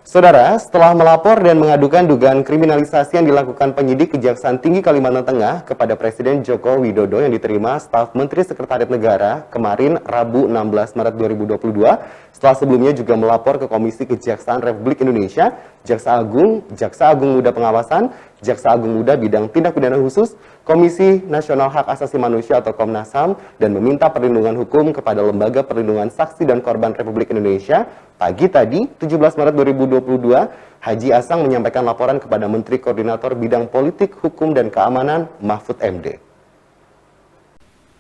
Saudara, setelah melapor dan mengadukan dugaan kriminalisasi yang dilakukan penyidik Kejaksaan Tinggi Kalimantan Tengah kepada Presiden Joko Widodo yang diterima staf Menteri Sekretariat Negara kemarin Rabu 16 Maret 2022, setelah sebelumnya juga melapor ke Komisi Kejaksaan Republik Indonesia, Jaksa Agung Muda Pengawasan, Jaksa Agung Muda Bidang Tindak Pidana Khusus, Komisi Nasional Hak Asasi Manusia atau Komnas HAM, dan meminta perlindungan hukum kepada Lembaga Perlindungan Saksi dan Korban Republik Indonesia. Pagi tadi, 17 Maret 2022, Haji Asang menyampaikan laporan kepada Menteri Koordinator Bidang Politik, Hukum, dan Keamanan, Mahfud MD.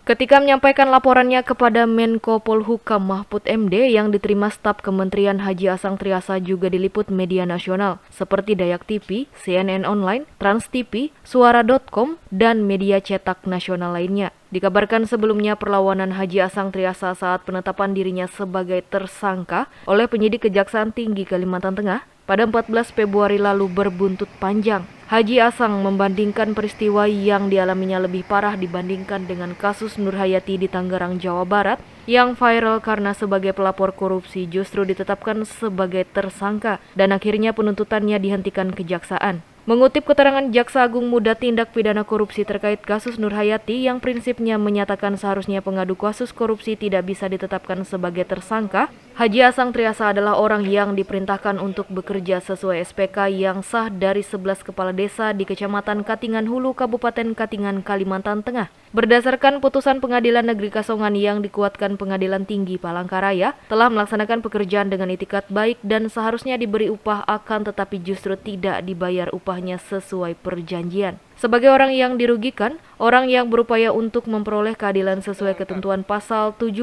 Ketika menyampaikan laporannya kepada Menko Polhukam Mahfud MD yang diterima staf Kementerian Haji Asang Triasa juga diliput media nasional seperti Dayak TV, CNN Online, Trans TV, Suara.com, dan media cetak nasional lainnya. Dikabarkan sebelumnya perlawanan Haji Asang Triasa saat penetapan dirinya sebagai tersangka oleh penyidik Kejaksaan Tinggi Kalimantan Tengah pada 14 Februari lalu berbuntut panjang. Haji Asang membandingkan peristiwa yang dialaminya lebih parah dibandingkan dengan kasus Nur Hayati di Tangerang, Jawa Barat yang viral karena sebagai pelapor korupsi justru ditetapkan sebagai tersangka dan akhirnya penuntutannya dihentikan kejaksaan. Mengutip keterangan Jaksa Agung Muda Tindak Pidana Korupsi terkait kasus Nur Hayati yang prinsipnya menyatakan seharusnya pengadu kasus korupsi tidak bisa ditetapkan sebagai tersangka, Haji Asang Triasa adalah orang yang diperintahkan untuk bekerja sesuai SPK yang sah dari 11 kepala desa di Kecamatan Katingan Hulu, Kabupaten Katingan, Kalimantan Tengah. Berdasarkan putusan Pengadilan Negeri Kasongan yang dikuatkan Pengadilan Tinggi Palangkaraya, telah melaksanakan pekerjaan dengan itikat baik dan seharusnya diberi upah akan tetapi justru tidak dibayar upahnya sesuai perjanjian. Sebagai orang yang dirugikan, orang yang berupaya untuk memperoleh keadilan sesuai ketentuan pasal 17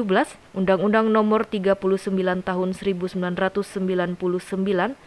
Undang-Undang Nomor 39 Tahun 1999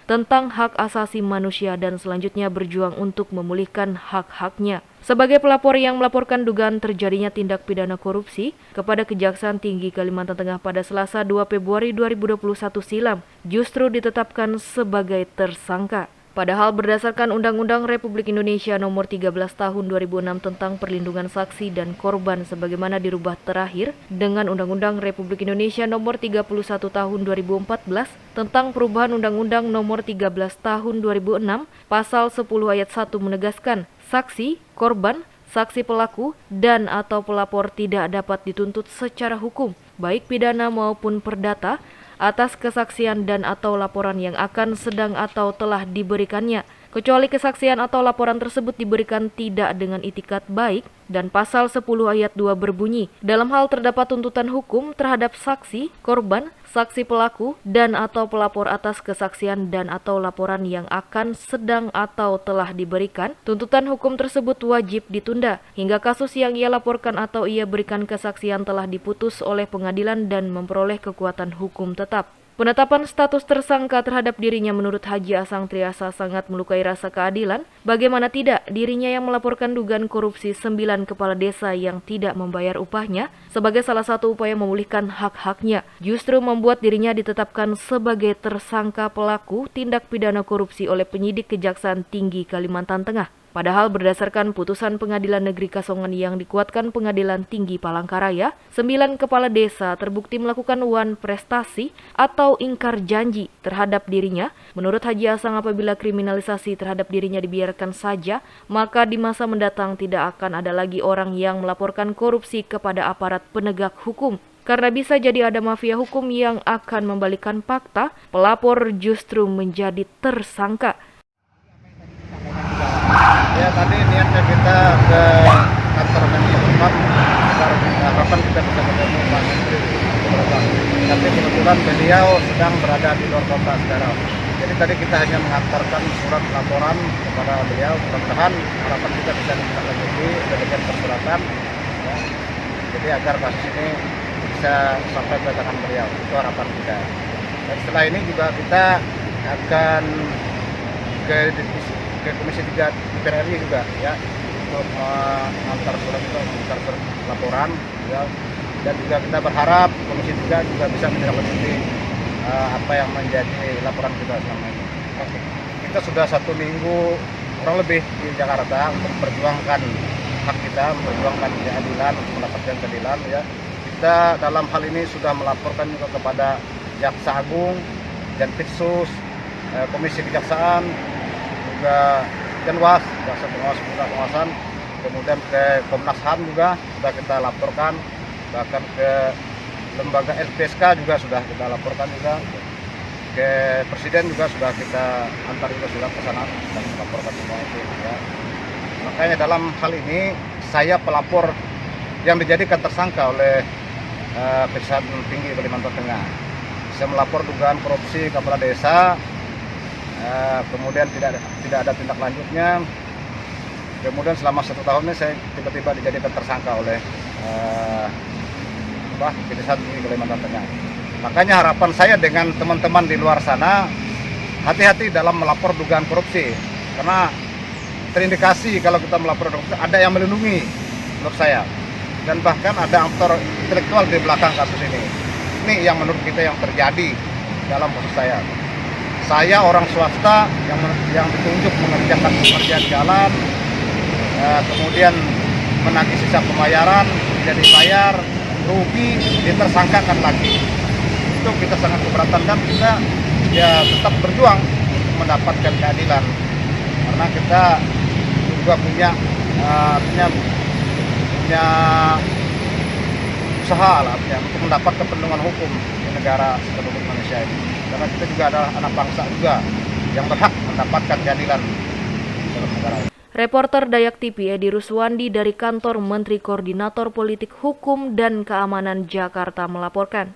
tentang hak asasi manusia dan selanjutnya berjuang untuk memulihkan hak-haknya. Sebagai pelapor yang melaporkan dugaan terjadinya tindak pidana korupsi kepada Kejaksaan Tinggi Kalimantan Tengah pada Selasa 2 Februari 2021 silam, justru ditetapkan sebagai tersangka. Padahal berdasarkan Undang-Undang Republik Indonesia Nomor 13 Tahun 2006 tentang Perlindungan Saksi dan Korban sebagaimana dirubah terakhir dengan Undang-Undang Republik Indonesia Nomor 31 Tahun 2014 tentang Perubahan Undang-Undang Nomor 13 Tahun 2006 Pasal 10 Ayat 1 menegaskan saksi, korban, saksi pelaku, dan atau pelapor tidak dapat dituntut secara hukum, baik pidana maupun perdata, atas kesaksian dan atau laporan yang akan sedang atau telah diberikannya, kecuali kesaksian atau laporan tersebut diberikan tidak dengan itikat baik, dan pasal 10 ayat 2 berbunyi, dalam hal terdapat tuntutan hukum terhadap saksi, korban, saksi pelaku, dan atau pelapor atas kesaksian dan atau laporan yang akan sedang atau telah diberikan, tuntutan hukum tersebut wajib ditunda hingga kasus yang ia laporkan atau ia berikan kesaksian telah diputus oleh pengadilan dan memperoleh kekuatan hukum tetap. Penetapan status tersangka terhadap dirinya menurut Haji Asang Triasa sangat melukai rasa keadilan. Bagaimana tidak, dirinya yang melaporkan dugaan korupsi 9 kepala desa yang tidak membayar upahnya sebagai salah satu upaya memulihkan hak-haknya, justru membuat dirinya ditetapkan sebagai tersangka pelaku tindak pidana korupsi oleh penyidik Kejaksaan Tinggi Kalimantan Tengah. Padahal berdasarkan putusan Pengadilan Negeri Kasongan yang dikuatkan Pengadilan Tinggi Palangkaraya, 9 kepala desa terbukti melakukan wan prestasi atau ingkar janji terhadap dirinya. Menurut Haji Asang, apabila kriminalisasi terhadap dirinya dibiarkan saja, maka di masa mendatang tidak akan ada lagi orang yang melaporkan korupsi kepada aparat penegak hukum. Karena bisa jadi ada mafia hukum yang akan membalikkan fakta, pelapor justru menjadi tersangka. Ya, tadi niatnya kita ke kantor Menkumham agar harapan kita bisa ketemu Pak Menteri. Tapi kebetulan beliau sedang berada di luar kota sekarang. Jadi tadi kita hanya mengantarkan surat laporan kepada beliau. Mudah-mudahan harapan kita bisa ditindaklanjuti dengan persuratan. Ya. Jadi agar kasus ini bisa sampai ke tangan beliau. Itu harapan kita. Dan setelah ini juga kita akan ke Komisi 3 DPR RI juga ya untuk mengantar surat itu, mengantar laporan ya. Dan juga kita berharap Komisi 3 juga bisa menindaklanjuti apa yang menjadi laporan kita selama ini. Kita sudah 1 minggu kurang lebih di Jakarta untuk memperjuangkan hak kita, memperjuangkan keadilan, untuk mendapatkan keadilan ya. Kita dalam hal ini sudah melaporkan juga kepada Jaksa Agung dan Pitsus Komisi Kejaksaan, juga Denwas, Jaksa Pengawas Pengawasan, kemudian ke Komnas HAM juga sudah kita laporkan, bahkan ke lembaga LPSK juga sudah kita laporkan juga, ke Presiden juga sudah kita antar juga sudah ke sana dan melaporkan semua itu. Ya. Makanya dalam hal ini saya pelapor yang dijadikan tersangka oleh Kejaksaan Tinggi Kalimantan Tengah. Saya melapor dugaan korupsi kepala desa, kemudian tidak ada tindak lanjutnya. Kemudian selama 1 tahun ini saya tiba-tiba dijadikan tersangka oleh Kejaksaan Tinggi Kalimantan Tengah. Makanya harapan saya dengan teman-teman di luar sana, hati-hati dalam melapor dugaan korupsi, karena terindikasi kalau kita melapor korupsi ada yang melindungi menurut saya, dan bahkan ada aktor intelektual di belakang kasus ini. Ini yang menurut kita yang terjadi dalam kasus saya. Saya orang swasta yang ditunjuk mengerjakan pekerjaan jalan, kemudian menagih sisa pembayaran, tidak dibayar, rugi, ditersangkakan lagi. Itu kita sangat keberatan dan kita ya tetap berjuang untuk mendapatkan keadilan, karena kita juga punya usaha lah untuk mendapatkan perlindungan hukum di negara Republik Indonesia ini, karena kita juga adalah anak bangsa juga yang berhak mendapatkan keadilan dalam negara ini. Reporter Dayak TV Edi Ruswandi dari Kantor Menteri Koordinator Politik Hukum dan Keamanan Jakarta melaporkan.